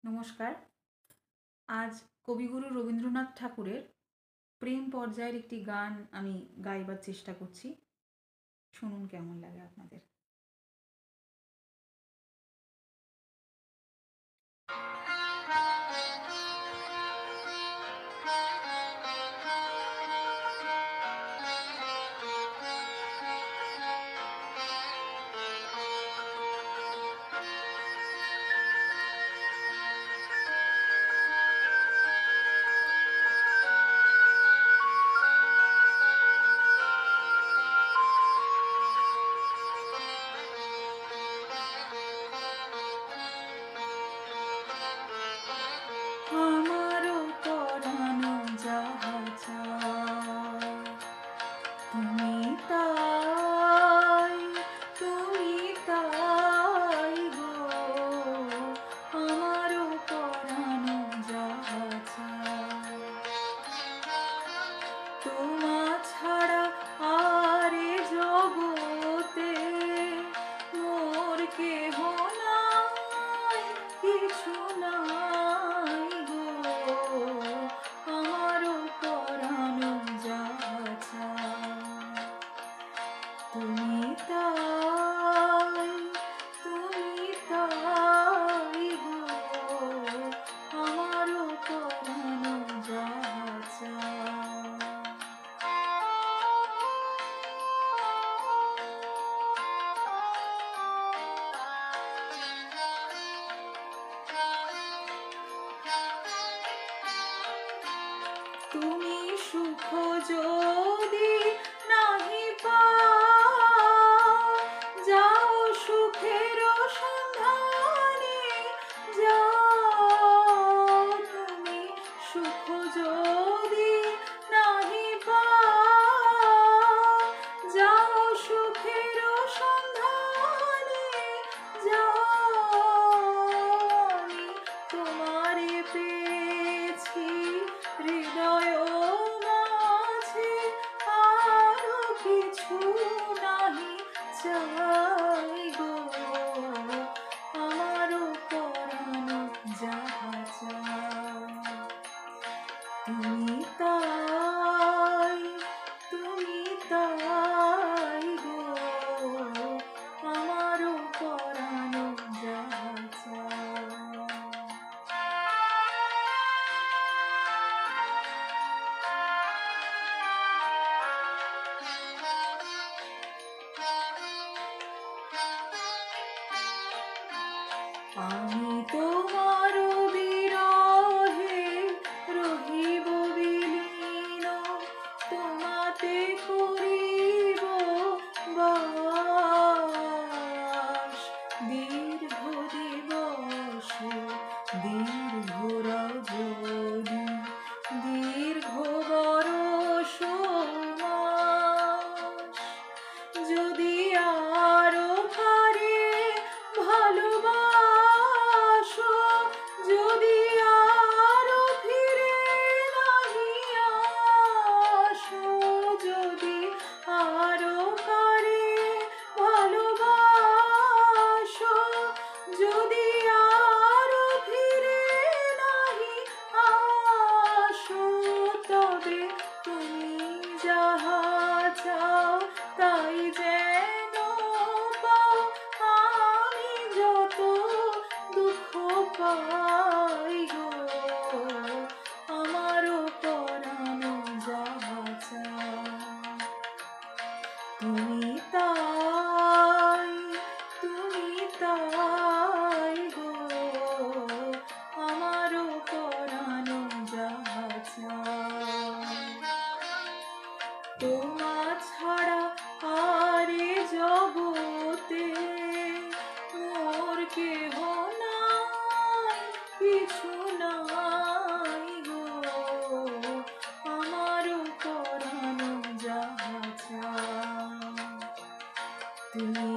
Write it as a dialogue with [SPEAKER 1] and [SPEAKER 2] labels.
[SPEAKER 1] নমস্কার। আজ কবিগুরু রবীন্দ্রনাথ ঠাকুরের প্রেম পর্যায়ের একটি গান আমি গাইবার চেষ্টা করছি। শুনুন কেমন লাগে আপনাদের। আমারও পরানো যাহা চায় তুমি তাই, তুমি তাই গো। আমারও পরানো যাহা চায় তোমা ছাড়া আর এ জগতে মোর কেহ নাই, কিছু নাই গো। আমারও পরানো যাহা চায় তুমি তাই, তুমি তাই গো। আমারও পরানো যাহা চায়। তুমি সুখ যদি নাহি পাও, যাও সুখের সন্ধানে যাও। তুমি সুখ যদি নাহি পাও, যাও সুখের সন্ধানে যাও। আমি তোমারে পেয়েছি হৃদয় মাঝে, আরো কিছু নাহি চাই গো। আমারও পরানো যাহা চায় তুমি তাই, তুমি তাই গো। আমারও পরানো যাহা চায়। আমি তোমার বিরহে রহিব বিলীন, তোমাতে করিব বাস। দীর্ঘ দিবস দীর্ঘ রজনী, দীর্ঘ বরষ মাস। যদি আরো পারে ভালোবাসো, যদি আরো ফিরে নাহি আসো, যদি আরো পারে ভালোবাসো, যদি আরো ফিরে নাহি আসো, তবে তুমি যাহা চাও তাই যেন পাও। আমি যত দুঃখ পাই গো, আমারও পরানো যাহা চায় তুমি তাই, তুমি তাই গো। আমারও পরানো যাহা চায় তোমা ছাড়া আর এ জগতে মোর কেহ নাই, কিছু নাই গো। আমারও পরানো যাহা চায় তুমি